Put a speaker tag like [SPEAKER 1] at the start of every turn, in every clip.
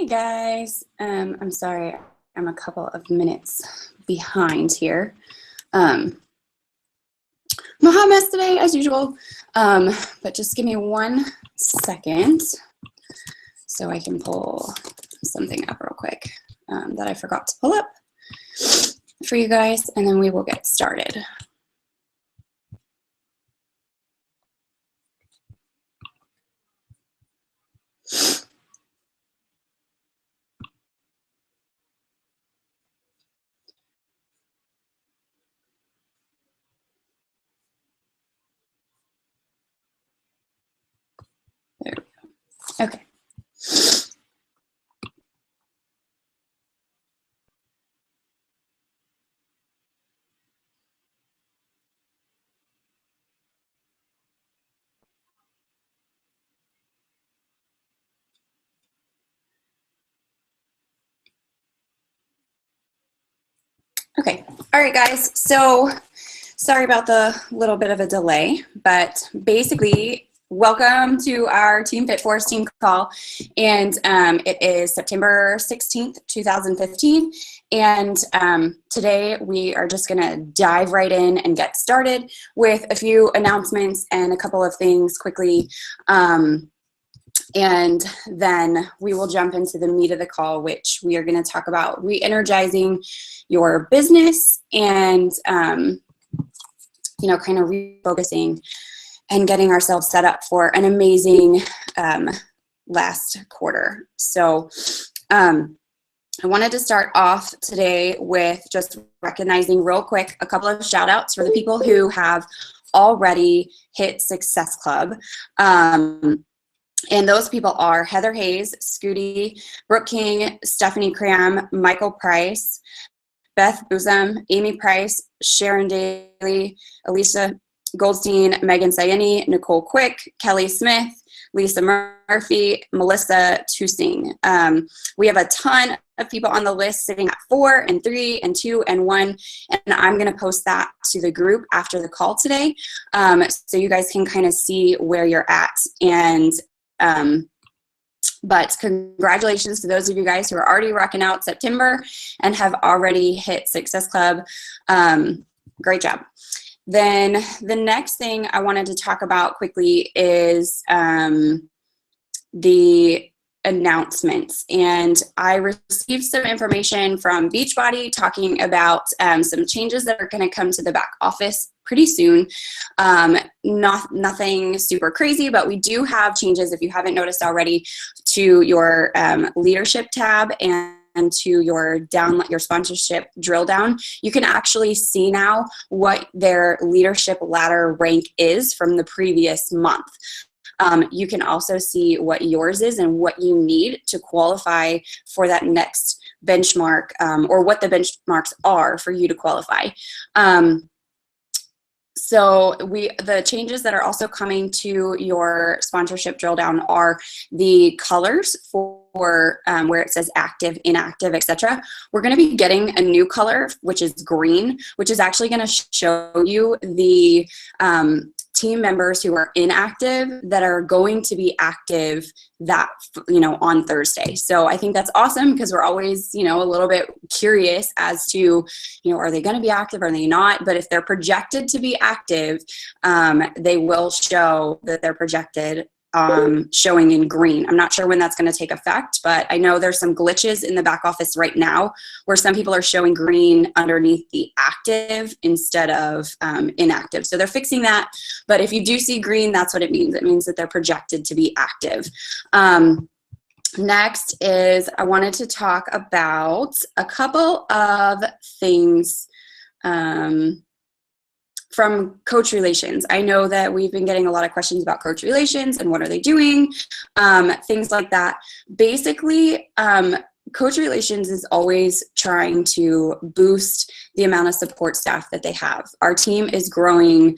[SPEAKER 1] guys. I'm sorry, I'm a couple of minutes behind here. I'm a hot mess today, as usual, but just give me 1 second so I can pull something up real quick that I forgot to pull up for you guys, and then we will get started. There we go. Okay. Okay, all right guys, so sorry about the little bit of a delay, but basically welcome to our Team Fit Force team call, and it is September 16th, 2015, and today we are just gonna dive right in and get started with a few announcements and a couple of things quickly. And then we will jump into the meat of the call, which we are going to talk about re-energizing your business and, you know, kind of refocusing and getting ourselves set up for an amazing last quarter. So I wanted to start off today with just recognizing real quick a couple of shout outs for the people who have already hit Success Club. And those people are Heather Hayes, Scooty, Brooke King, Stephanie Cram, Michael Price, Beth Boozum, Amy Price, Sharon Daly, Alicia Goldstein, Megan Sayeni, Nicole Quick, Kelly Smith, Lisa Murphy, Melissa Tusing. We have a ton of people on the list sitting at 4 and 3 and 2 and 1, and I'm going to post that to the group after the call today, so you guys can kind of see where you're at. And but congratulations to those of you guys who are already rocking out September and have already hit Success Club. Great job. Then the next thing I wanted to talk about quickly is the announcements, and I received some information from Beachbody talking about some changes that are going to come to the back office pretty soon. Nothing super crazy, but we do have changes, if you haven't noticed already, to your leadership tab and to your sponsorship drill down. You can actually see now what their leadership ladder rank is from the previous month. You can also see what yours is and what you need to qualify for that next benchmark, or what the benchmarks are for you to qualify. So the changes that are also coming to your sponsorship drill down are the colors for where it says active, inactive, etc. We're going to be getting a new color, which is green, which is actually going to show you the team members who are inactive that are going to be active that, you know, on Thursday. So I think that's awesome, because we're always, you know, a little bit curious as to, you know, are they going to be active, are they not? But if they're projected to be active, they will show that they're projected showing in green. I'm not sure when that's going to take effect, but I know there's some glitches in the back office right now where some people are showing green underneath the active instead of inactive. So they're fixing that. But if you do see green, that's what it means. It means that they're projected to be active. Next is I wanted to talk about a couple of things from Coach Relations. I know that we've been getting a lot of questions about Coach Relations and what are they doing, things like that. Basically, Coach Relations is always trying to boost the amount of support staff that they have. Our team is growing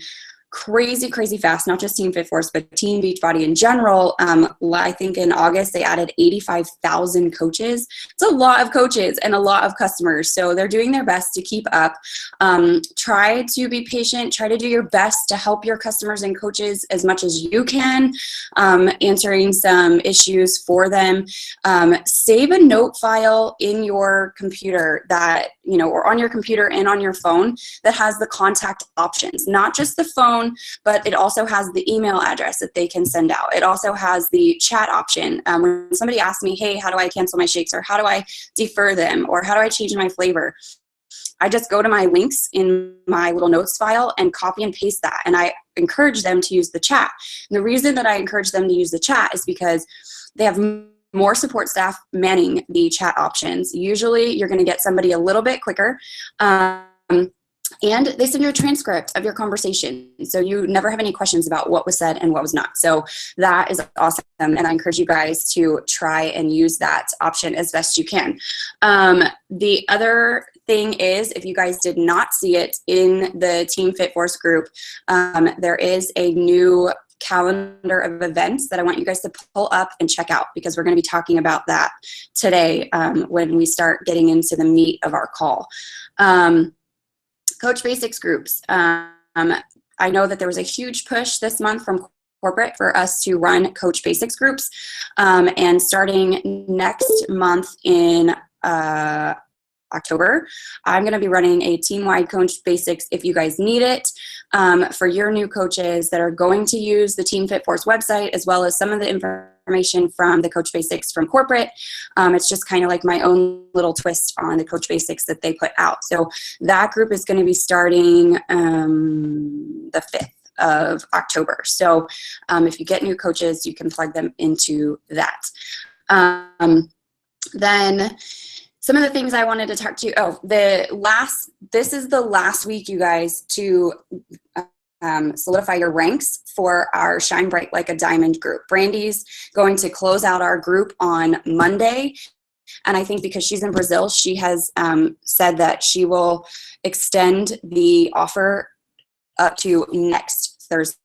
[SPEAKER 1] crazy, crazy fast, not just Team Fit Force, but Team Beachbody in general. I think in August, they added 85,000 coaches. It's a lot of coaches and a lot of customers. So they're doing their best to keep up. Try to be patient. Try to do your best to help your customers and coaches as much as you can, answering some issues for them. Save a note file in your computer that, or on your computer and on your phone that has the contact options, not just the phone, but it also has the email address that they can send out. It also has the chat option. When somebody asks me, hey, how do I cancel my shakes, or how do I defer them, or how do I change my flavor, I just go to my links in my little notes file and copy and paste that. And I encourage them to use the chat. And the reason that I encourage them to use the chat is because they have more support staff manning the chat options. Usually you're going to get somebody a little bit quicker. And they send you a transcript of your conversation. So you never have any questions about what was said and what was not. So that is awesome. And I encourage you guys to try and use that option as best you can. The other thing is, if you guys did not see it in the Team Fit Force group, there is a new calendar of events that I want you guys to pull up and check out, because we're going to be talking about that today when we start getting into the meat of our call. Coach Basics groups. I know that there was a huge push this month from corporate for us to run Coach Basics groups. And starting next month in October, I'm going to be running a team-wide Coach Basics if you guys need it, for your new coaches that are going to use the Team Fit Force website, as well as some of the information from the Coach Basics from corporate. It's just kind of like my own little twist on the Coach Basics that they put out. So that group is going to be starting the 5th of October. So if you get new coaches, you can plug them into that. Then some of the things I wanted to talk to you, this is the last week, you guys, to solidify your ranks for our Shine Bright Like a Diamond group. Brandy's going to close out our group on Monday. And I think because she's in Brazil, she has said that she will extend the offer up to next Thursday.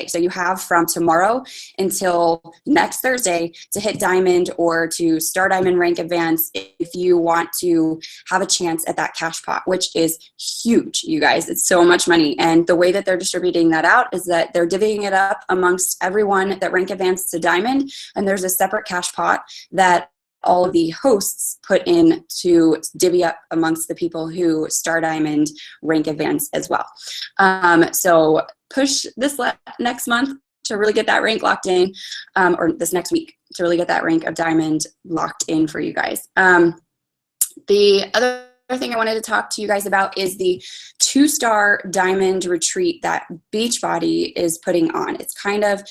[SPEAKER 1] So you have from tomorrow until next Thursday to hit Diamond or to start Diamond Rank Advance if you want to have a chance at that cash pot, which is huge, you guys. It's so much money. And the way that they're distributing that out is that they're divvying it up amongst everyone that rank advanced to Diamond. And there's a separate cash pot that all of the hosts put in to divvy up amongst the people who Star Diamond rank advance as well. So push this next month to really get that rank locked in, or this next week to really get that rank of Diamond locked in for you guys. The other thing I wanted to talk to you guys about is the 2-star Diamond retreat that Beachbody is putting on. It's kind of,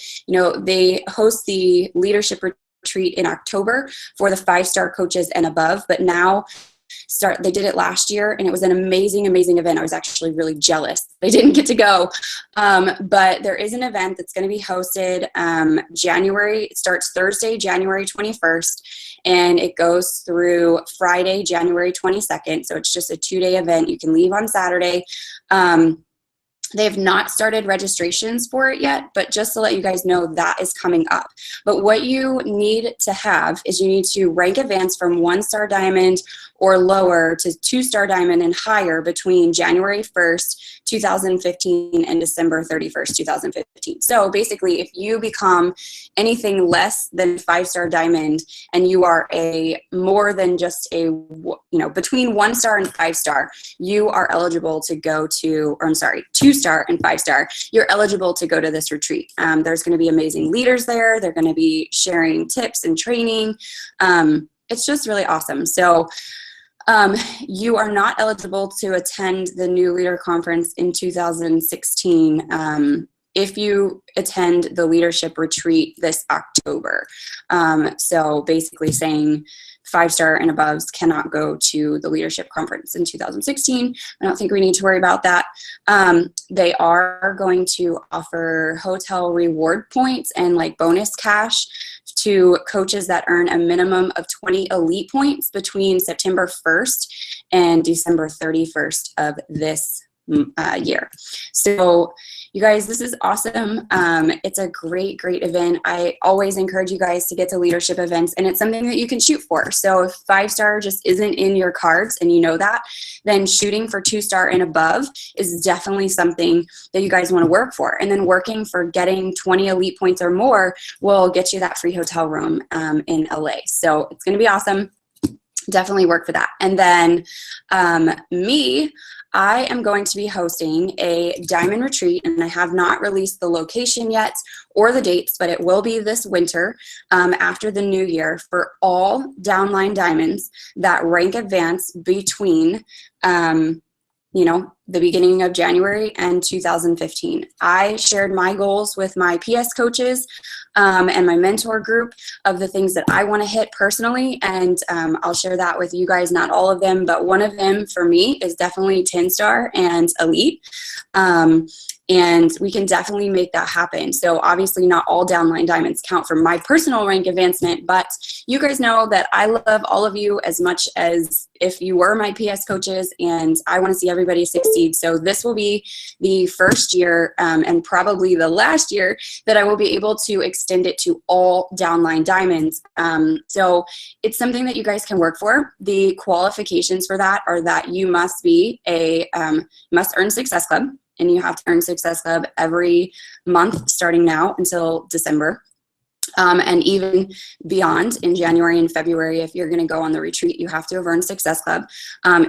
[SPEAKER 1] they host the leadership retreat in October for the 5-star coaches and above, but now they did it last year and it was an amazing event. I was actually really jealous they didn't get to go, but there is an event that's going to be hosted it starts Thursday, January 21st, and it goes through Friday, January 22nd. So it's just a 2-day event. You can leave on Saturday. They have not started registrations for it yet, but just to let you guys know, that is coming up. But what you need to have is you need to rank advance from 1-star Diamond or lower to 2-star Diamond and higher between January 1st, 2015 and December 31st, 2015. So basically, if you become anything less than 5-star Diamond and you are more than just between 1-star and 5-star, you are eligible to go to, 2-star and 5-star, you're eligible to go to this retreat. There's going to be amazing leaders there. They're going to be sharing tips and training. It's just really awesome. So you are not eligible to attend the New Leader Conference in 2016 if you attend the leadership retreat this October. So basically saying 5-star and aboves cannot go to the leadership conference in 2016. I don't think we need to worry about that. They are going to offer hotel reward points and bonus cash to coaches that earn a minimum of 20 elite points between September 1st and December 31st of this year. So you guys, this is awesome. It's a great, great event. I always encourage you guys to get to leadership events, and it's something that you can shoot for. So if 5-star just isn't in your cards and you know that, then shooting for 2-star and above is definitely something that you guys want to work for. And then working for getting 20 elite points or more will get you that free hotel room in LA. So it's going to be awesome. Definitely work for that. And then I am going to be hosting a diamond retreat, and I have not released the location yet or the dates, but it will be this winter after the new year for all downline diamonds that rank advance between the beginning of January and 2015. I shared my goals with my PS coaches and my mentor group of the things that I want to hit personally, and I'll share that with you guys, not all of them, but one of them for me is definitely 10-star and elite. And we can definitely make that happen. So obviously not all downline diamonds count for my personal rank advancement, but you guys know that I love all of you as much as if you were my PS coaches, and I want to see everybody succeed. So this will be the first year and probably the last year that I will be able to extend it to all downline diamonds. So it's something that you guys can work for. The qualifications for that are that you must be must earn Success Club. And you have to earn Success Club every month starting now until December. And even beyond in January and February, if you're going to go on the retreat, you have to have earned Success Club.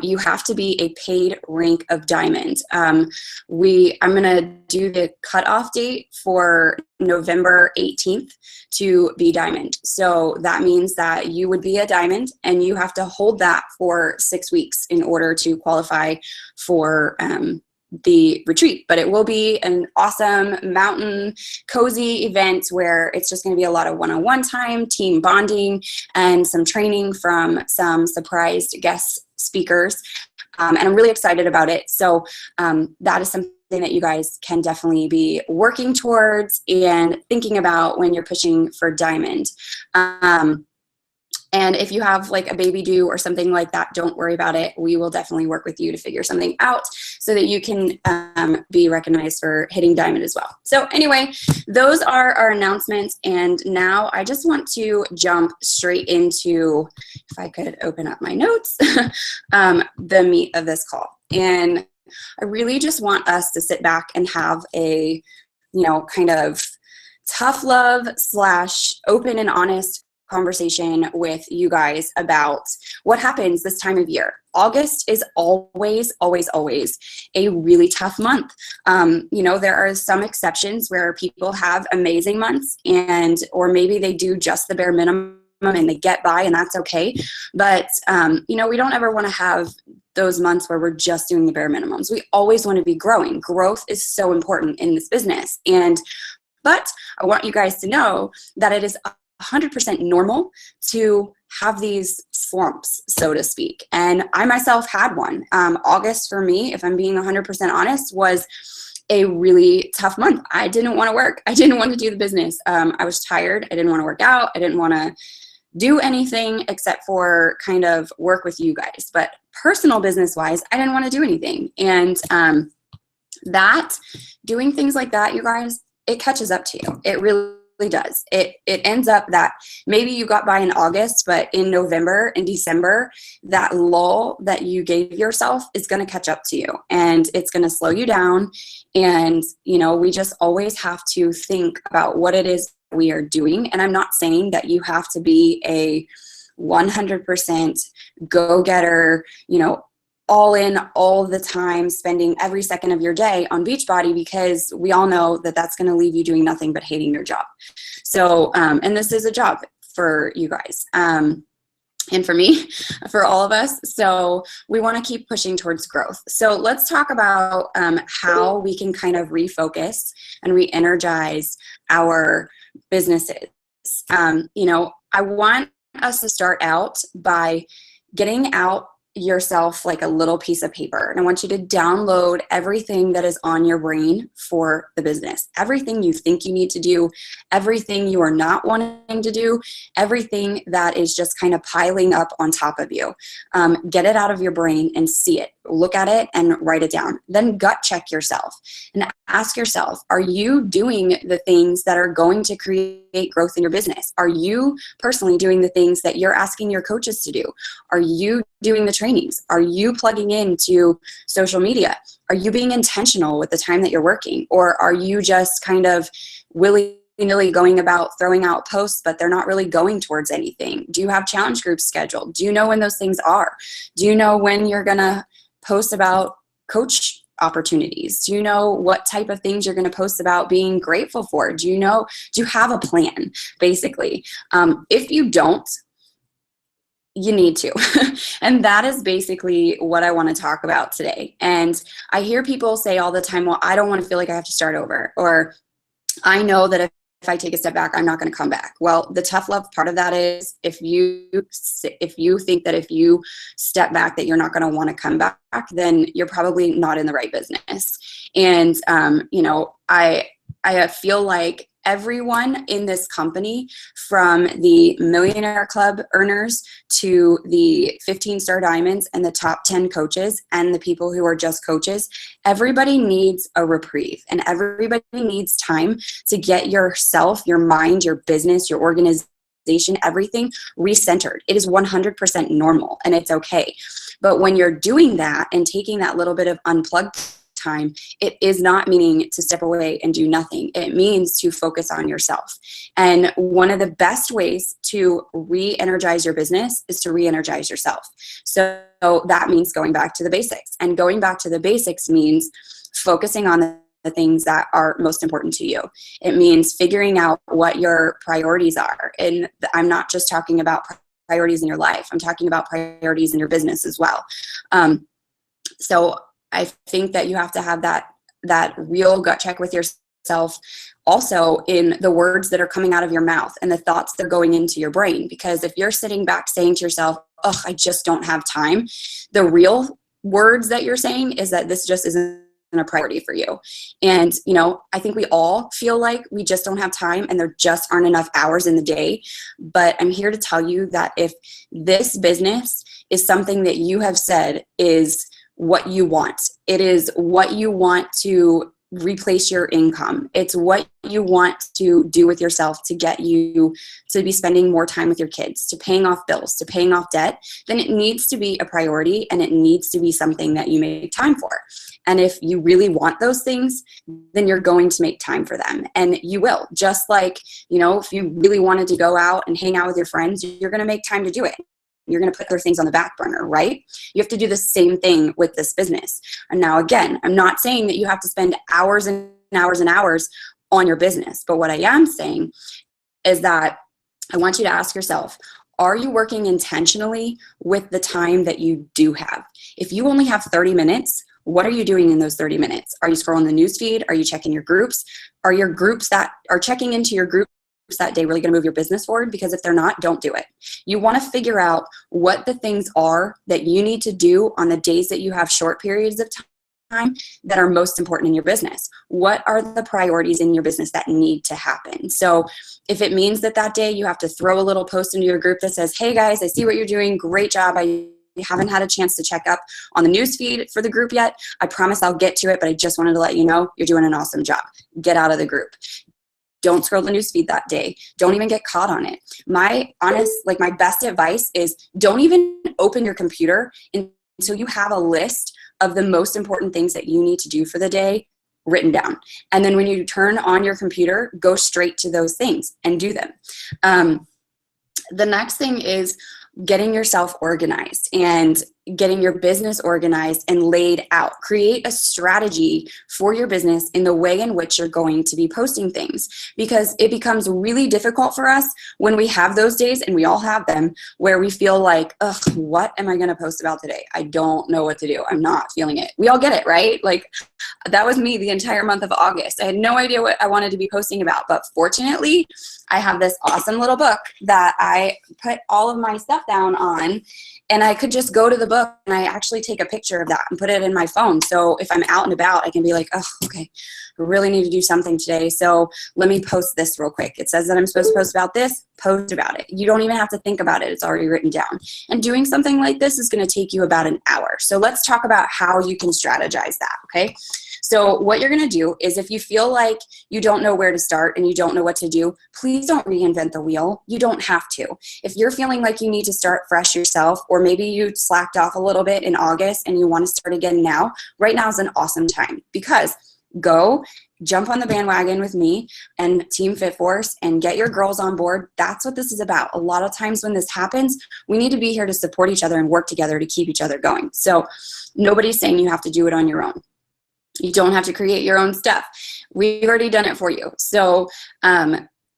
[SPEAKER 1] You have to be a paid rank of diamond. I'm going to do the cutoff date for November 18th to be diamond. So that means that you would be a diamond, and you have to hold that for 6 weeks in order to qualify for the retreat. But it will be an awesome mountain cozy event where it's just going to be a lot of one-on-one time, team bonding, and some training from some surprised guest speakers. And I'm really excited about it. So that is something that you guys can definitely be working towards and thinking about when you're pushing for diamond. And if you have like a baby due or something like that, don't worry about it. We will definitely work with you to figure something out so that you can be recognized for hitting diamond as well. So anyway, those are our announcements. And now I just want to jump straight into, if I could open up my notes, the meat of this call. And I really just want us to sit back and have a, kind of tough love / open and honest conversation with you guys about what happens this time of year. August is always, always, always a really tough month. There are some exceptions where people have amazing months or maybe they do just the bare minimum and they get by, and that's okay. But, we don't ever want to have those months where we're just doing the bare minimums. We always want to be growing. Growth is so important in this business. But I want you guys to know that it is 100% normal to have these slumps, so to speak. And I myself had one. August for me, if I'm being 100% honest, was a really tough month. I didn't want to work. I didn't want to do the business. I was tired. I didn't want to work out. I didn't want to do anything except for kind of work with you guys. But personal business wise, I didn't want to do anything. And doing things like that, you guys, it catches up to you. It really does. It ends up that maybe you got by in August, but in November and December, that lull that you gave yourself is going to catch up to you, and it's going to slow you down. And, we just always have to think about what it is we are doing. And I'm not saying that you have to be a 100% go-getter, all in all the time, spending every second of your day on Beachbody, because we all know that that's going to leave you doing nothing but hating your job. So, and this is a job for you guys. And for me, for all of us. So we want to keep pushing towards growth. So let's talk about how we can kind of refocus and re-energize our businesses. I want us to start out by getting out yourself like a little piece of paper, and I want you to download everything that is on your brain for the business. Everything you think you need to do, everything you are not wanting to do, everything that is just kind of piling up on top of you. Get it out of your brain and see it. Look at it and write it down. Then gut check yourself and ask yourself, are you doing the things that are going to create growth in your business? Are you personally doing the things that you're asking your coaches to do? Are you doing the trainings? Are you plugging into social media? Are you being intentional with the time that you're working? Or are you just kind of willy-nilly going about throwing out posts, but they're not really going towards anything? Do you have challenge groups scheduled? Do you know when those things are? Do you know when you're gonna post about coach opportunities? Do you know what type of things you're going to post about being grateful for? Do you have a plan, basically? If you don't, you need to. And that is basically what I want to talk about today. And I hear people say all the time, well, I don't want to feel like I have to start over, or I know that if I take a step back, I'm not going to come back. Well, the tough love part of that is if you think that if you step back that you're not going to want to come back, then you're probably not in the right business. And, I feel like everyone in this company, from the Millionaire Club earners to the 15-star diamonds and the top 10 coaches and the people who are just coaches, everybody needs a reprieve, and everybody needs time to get yourself, your mind, your business, your organization, everything recentered. It is 100% normal, and it's okay. But when you're doing that and taking that little bit of unplugged time, it is not meaning to step away and do nothing. It means to focus on yourself. And one of the best ways to re-energize your business is to re-energize yourself. So that means going back to the basics. And going back to the basics means focusing on the things that are most important to you. It means figuring out what your priorities are. And I'm not just talking about priorities in your life. I'm talking about priorities in your business as well. So I think that you have to have that real gut check with yourself also in the words that are coming out of your mouth and the thoughts that are going into your brain. Because if you're sitting back saying to yourself, oh, I just don't have time, the real words that you're saying is that this just isn't a priority for you. And, I think we all feel like we just don't have time and there just aren't enough hours in the day. But I'm here to tell you that if this business is something that you have said is what you want, it is what you want to replace your income, it's what you want to do with yourself to get you to be spending more time with your kids, to paying off bills, to paying off debt, then it needs to be a priority and it needs to be something that you make time for. And if you really want those things, then you're going to make time for them, and you will. Just like, if you really wanted to go out and hang out with your friends, you're going to make time to do it. You're going to put those things on the back burner, right? You have to do the same thing with this business. And now, again, I'm not saying that you have to spend hours and hours and hours on your business. But what I am saying is that I want you to ask yourself, are you working intentionally with the time that you do have? If you only have 30 minutes, what are you doing in those 30 minutes? Are you scrolling the newsfeed? Are you checking your groups? Are your groups that are checking into your group that day really going to move your business forward? Because if they're not, don't do it. You want to figure out what the things are that you need to do on the days that you have short periods of time that are most important in your business. What are the priorities in your business that need to happen? So if it means that day you have to throw a little post into your group that says, hey guys, I see what you're doing. Great job. I haven't had a chance to check up on the newsfeed for the group yet. I promise I'll get to it, but I just wanted to let you know you're doing an awesome job. Get out of the group. Don't scroll the newsfeed that day. Don't even get caught on it. My best advice is don't even open your computer until you have a list of the most important things that you need to do for the day written down. And then when you turn on your computer, go straight to those things and do them. The next thing is getting yourself organized and getting your business organized and laid out. Create a strategy for your business in the way in which you're going to be posting things, because it becomes really difficult for us when we have those days, and we all have them, where we feel like, ugh, what am I going to post about today? I don't know what to do. I'm not feeling it. We all get it, right? Like that was me the entire month of August. I had no idea what I wanted to be posting about, but fortunately I have this awesome little book that I put all of my stuff down on, and I could just go to the book book and I actually take a picture of that and put it in my phone. So if I'm out and about, I can be like, oh, okay, I really need to do something today. So let me post this real quick. It says that I'm supposed to post about this, post about it. You don't even have to think about it. It's already written down. And doing something like this is going to take you about an hour. So let's talk about how you can strategize that, okay? So what you're going to do is, if you feel like you don't know where to start and you don't know what to do, please don't reinvent the wheel. You don't have to. If you're feeling like you need to start fresh yourself, or maybe you slacked off a little bit in August and you want to start again now, right now is an awesome time, because go jump on the bandwagon with me and Team Fit Force and get your girls on board. That's what this is about. A lot of times when this happens, we need to be here to support each other and work together to keep each other going. So nobody's saying you have to do it on your own. You don't have to create your own stuff. We've already done it for you. So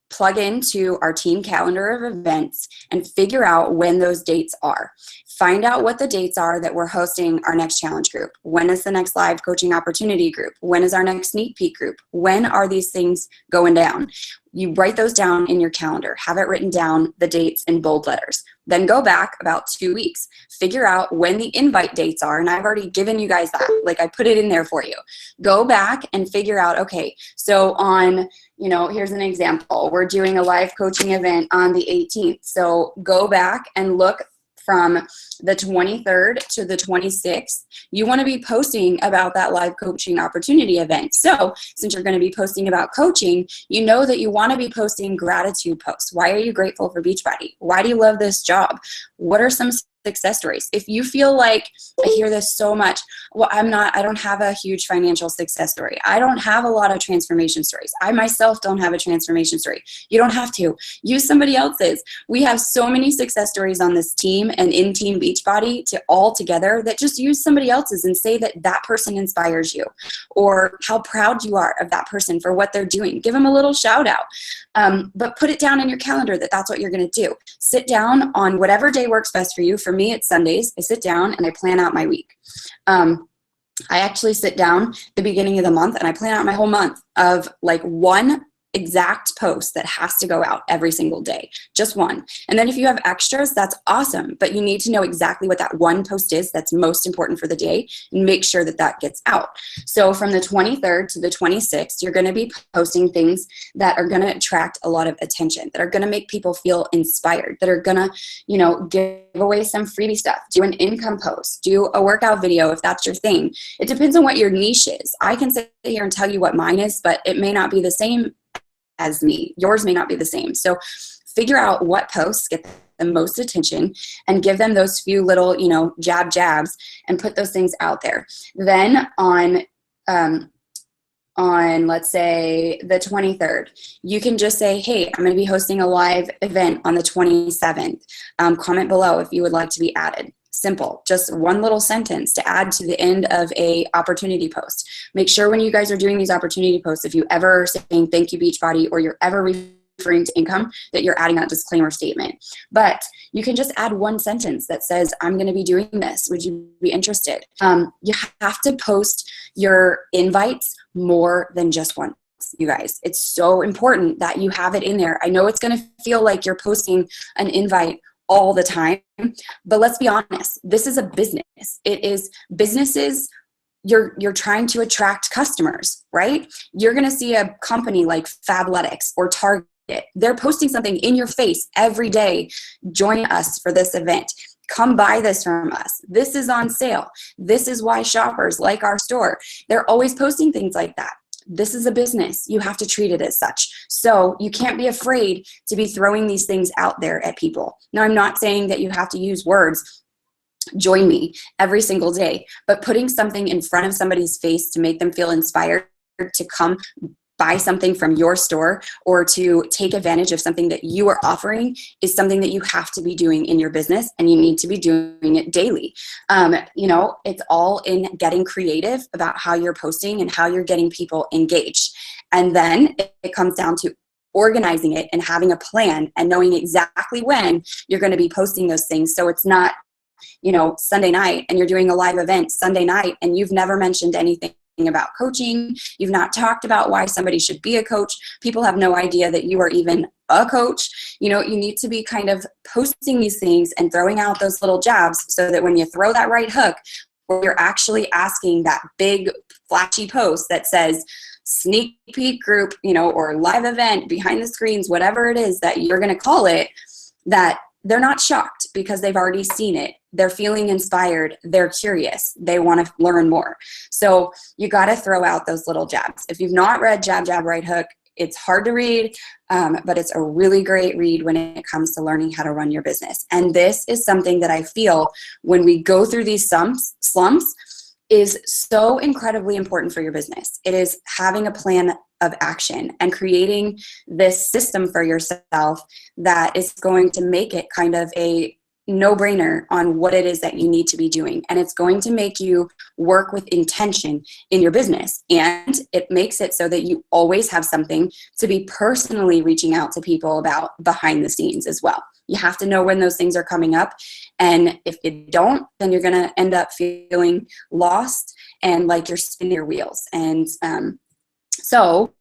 [SPEAKER 1] plug into our team calendar of events and figure out when those dates are. Find out what the dates are that we're hosting our next challenge group. When is the next live coaching opportunity group? When is our next sneak peek group? When are these things going down? You write those down in your calendar. Have it written down, the dates in bold letters. Then go back about 2 weeks. Figure out when the invite dates are. And I've already given you guys that. Like, I put it in there for you. Go back and figure out, okay, so on, here's an example. We're doing a live coaching event on the 18th. So go back and look from the 23rd to the 26th, you want to be posting about that live coaching opportunity event. So since you're going to be posting about coaching, you know that you want to be posting gratitude posts. Why are you grateful for Beachbody? Why do you love this job? What are some success stories? If you feel like, I hear this so much, well, I don't have a huge financial success story. I don't have a lot of transformation stories. I myself don't have a transformation story. You don't have to. Use somebody else's. We have so many success stories on this team and in Team Beachbody all together, that just use somebody else's and say that that person inspires you, or how proud you are of that person for what they're doing. Give them a little shout out. But put it down in your calendar that that's what you're going to do. Sit down on whatever day works best for you. For me, it's Sundays. I sit down and I plan out my week. I actually sit down the beginning of the month and I plan out my whole month of like one exact post that has to go out every single day, just one. And then if you have extras, that's awesome, but you need to know exactly what that one post is that's most important for the day and make sure that that gets out. So from the 23rd to the 26th, you're going to be posting things that are going to attract a lot of attention, that are going to make people feel inspired, that are going to, give away some freebie stuff. Do an income post, do a workout video if that's your thing. It depends on what your niche is. I can sit here and tell you what mine is, but it may not be the same as me. Yours may not be the same. So figure out what posts get the most attention and give them those few little, jabs and put those things out there. Then on let's say the 23rd, you can just say, hey, I'm going to be hosting a live event on the 27th. Comment below if you would like to be added. Simple, just one little sentence to add to the end of a opportunity post. Make sure when you guys are doing these opportunity posts, if you ever saying thank you Beachbody, or you're ever referring to income, that you're adding that disclaimer statement. But you can just add one sentence that says, I'm going to be doing this. Would you be interested? You have to post your invites more than just once. You guys, it's so important that you have it in there. I know it's going to feel like you're posting an invite all the time, but let's be honest, this is a business. It is businesses. You're trying to attract customers, right? You're going to see a company like Fabletics or Target. They're posting something in your face every day. Join us for this event. Come buy this from us. This is on sale. This is why shoppers like our store. They're always posting things like that. This is a business. You have to treat it as such. So you can't be afraid to be throwing these things out there at people. Now, I'm not saying that you have to use words, join me, every single day, but putting something in front of somebody's face to make them feel inspired to come buy something from your store or to take advantage of something that you are offering is something that you have to be doing in your business, and you need to be doing it daily. It's all in getting creative about how you're posting and how you're getting people engaged. And then it comes down to organizing it and having a plan and knowing exactly when you're going to be posting those things. So it's not, Sunday night and you're doing a live event Sunday night and you've never mentioned anything about coaching. You've not talked about why somebody should be a coach. People have no idea that you are even a coach, you know, you need to be kind of posting these things and throwing out those little jabs so that when you throw that right hook, where you're actually asking that big flashy post that says sneak peek group, you know, or live event, behind the screens, whatever it is that you're going to call it, that they're not shocked because they've already seen it. They're feeling inspired. They're curious. They want to learn more. So you got to throw out those little jabs. If you've not read Jab, Jab, Right Hook, it's hard to read, but it's a really great read when it comes to learning how to run your business. And this is something that I feel when we go through these slumps is so incredibly important for your business. It is having a plan of action and creating this system for yourself that is going to make it kind of a no-brainer on what it is that you need to be doing. And it's going to make you work with intention in your business. And it makes it so that you always have something to be personally reaching out to people about behind the scenes as well. You have to know when those things are coming up. And if you don't, then you're going to end up feeling lost and like you're spinning your wheels. And so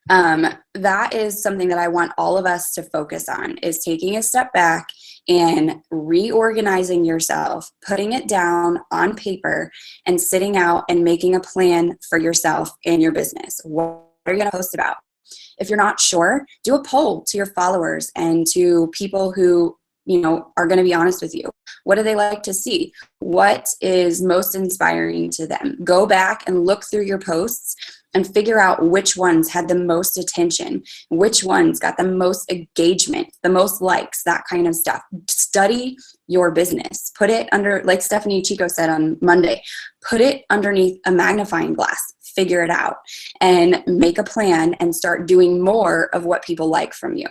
[SPEAKER 1] that is something that I want all of us to focus on, is taking a step back and reorganizing yourself, putting it down on paper and sitting out and making a plan for yourself and your business. What are you going to post about? If you're not sure, do a poll to your followers and to people who, you know, are going to be honest with you. What do they like to see? What is most inspiring to them? Go back and look through your posts and figure out which ones had the most attention, which ones got the most engagement, the most likes, that kind of stuff. Study your business. Put it under, like Stephanie Chico said on Monday, put it underneath a magnifying glass. Figure it out and make a plan and start doing more of what people like from you.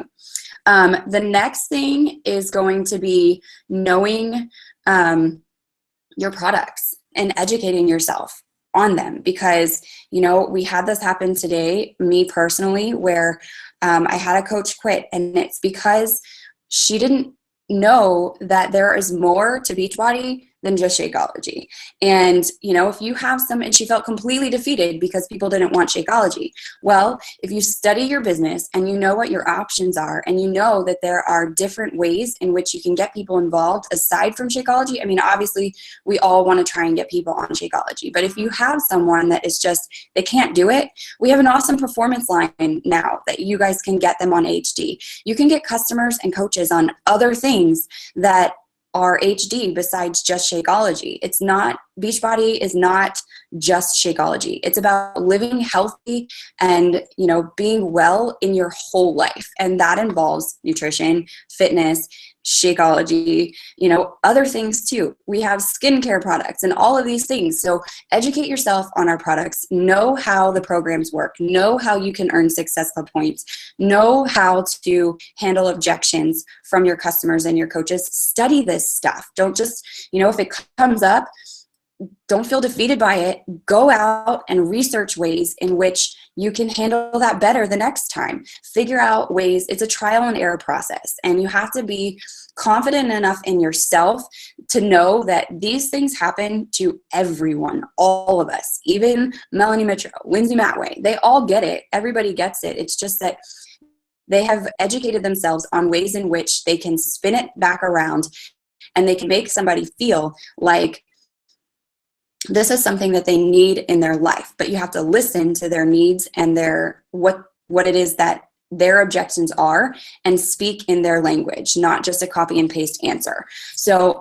[SPEAKER 1] The next thing is going to be knowing your products and educating yourself on them, because, you know, we had this happen today, me personally, where I had a coach quit, and it's because she didn't know that there is more to Beachbody than just Shakeology. And, you know, if you have some, and she felt completely defeated because people didn't want Shakeology. Well, if you study your business and you know what your options are, and you know that there are different ways in which you can get people involved aside from Shakeology. I mean, obviously we all want to try and get people on Shakeology, but if you have someone that is just, they can't do it, we have an awesome performance line now that you guys can get them on HD. You can get customers and coaches on other things that are HD besides just Shakeology. It's not, Beachbody is not just Shakeology. It's about living healthy and, you know, being well in your whole life. And that involves nutrition, fitness, Shakeology, you know, other things too. We have skincare products and all of these things. So educate yourself on our products, know how the programs work, know how you can earn Success Club points, know how to handle objections from your customers and your coaches. Study this stuff. Don't just, you know, if it comes up, don't feel defeated by it. Go out and research ways in which you can handle that better the next time. Figure out ways. It's a trial and error process, and you have to be confident enough in yourself to know that these things happen to everyone, all of us, even Melanie Mitchell, Lindsay Matway. They all get it. Everybody gets it. It's just that they have educated themselves on ways in which they can spin it back around, and they can make somebody feel like this is something that they need in their life. But you have to listen to their needs and their what it is that their objections are, and speak in their language, not just a copy and paste answer. So,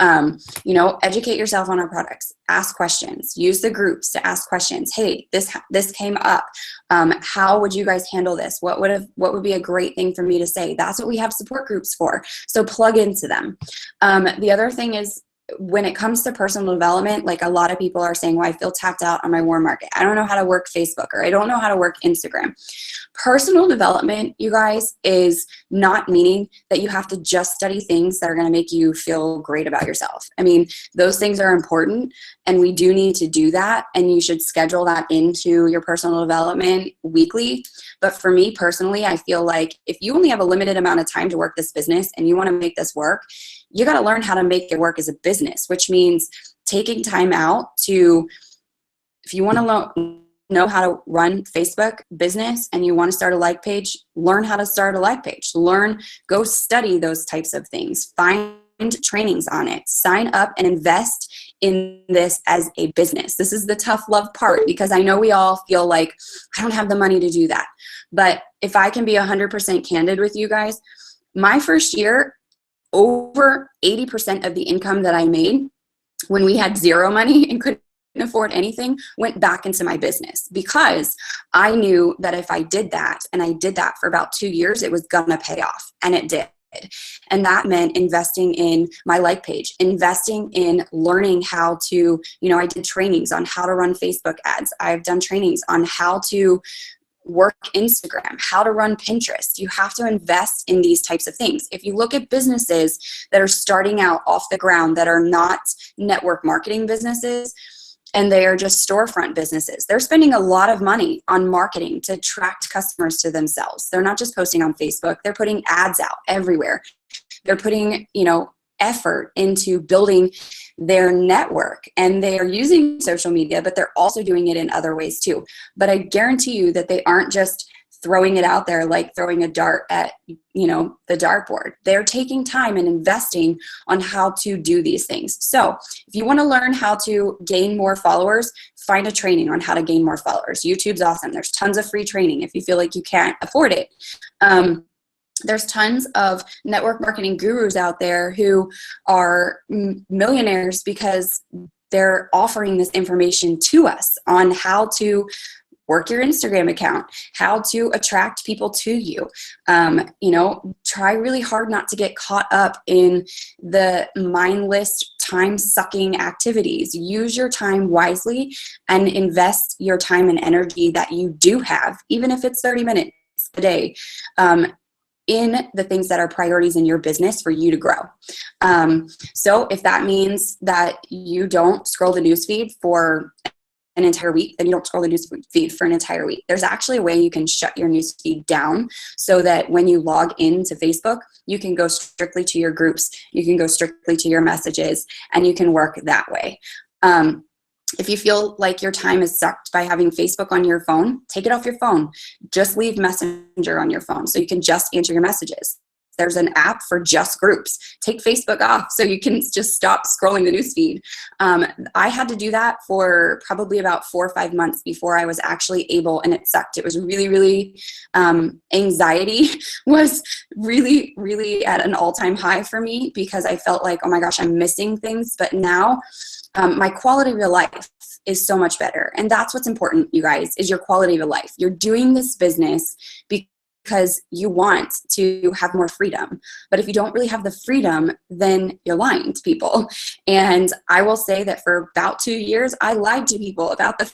[SPEAKER 1] you know, educate yourself on our products, ask questions, use the groups to ask questions. Hey, this came up. How would you guys handle this? What would be a great thing for me to say? That's what we have support groups for. So plug into them. The other thing is, when it comes to personal development, like a lot of people are saying, well, I feel tapped out on my warm market. I don't know how to work Facebook, or I don't know how to work Instagram. Personal development, you guys, is not meaning that you have to just study things that are going to make you feel great about yourself. I mean, those things are important, and we do need to do that, and you should schedule that into your personal development weekly. But for me personally, I feel like if you only have a limited amount of time to work this business and you want to make this work, you got to learn how to make it work as a business, which means taking time out to, if you want to know how to run Facebook business and you want to start a like page, learn how to start a like page. Go study those types of things. Find trainings on it. Sign up and invest in this as a business. This is the tough love part, because I know we all feel like, I don't have the money to do that. But if I can be 100% candid with you guys, my first year, over 80% of the income that I made when we had zero money and couldn't afford anything went back into my business, because I knew that if I did that, and I did that for about 2 years, it was gonna pay off, and it did. And that meant investing in my like page, investing in learning how to, I did trainings on how to run Facebook ads. I've done trainings on how to work Instagram, how to run Pinterest. You have to invest in these types of things. If you look at businesses that are starting out off the ground, that are not network marketing businesses, and they are just storefront businesses, they're spending a lot of money on marketing to attract customers to themselves. They're not just posting on Facebook, they're putting ads out everywhere. They're putting, effort into building their network, and they are using social media, but they're also doing it in other ways too. But I guarantee you that they aren't just throwing it out there like throwing a dart at, the dartboard. They're taking time and investing on how to do these things. So if you want to learn how to gain more followers, find a training on how to gain more followers. YouTube's awesome. There's tons of free training if you feel like you can't afford it. There's tons of network marketing gurus out there who are millionaires because they're offering this information to us on how to work your Instagram account, how to attract people to you. Try really hard not to get caught up in the mindless, time-sucking activities. Use your time wisely and invest your time and energy that you do have, even if it's 30 minutes a day, in the things that are priorities in your business for you to grow. So if that means that you don't scroll the newsfeed for an entire week, then you don't scroll the newsfeed for an entire week. There's actually a way you can shut your newsfeed down so that when you log into Facebook, you can go strictly to your groups, you can go strictly to your messages, and you can work that way. If you feel like your time is sucked by having Facebook on your phone, take it off your phone. Just leave Messenger on your phone so you can just answer your messages. There's an app for just groups. Take Facebook off so you can just stop scrolling the newsfeed. I had to do that for probably about 4 or 5 months before I was actually able, and it sucked. It was really, really, anxiety was really, really at an all-time high for me, because I felt like, oh my gosh, I'm missing things. But now my quality of life is so much better. And that's what's important, you guys, is your quality of life. You're doing this business because you want to have more freedom. But if you don't really have the freedom, then you're lying to people. And I will say that for about 2 years, I lied to people about the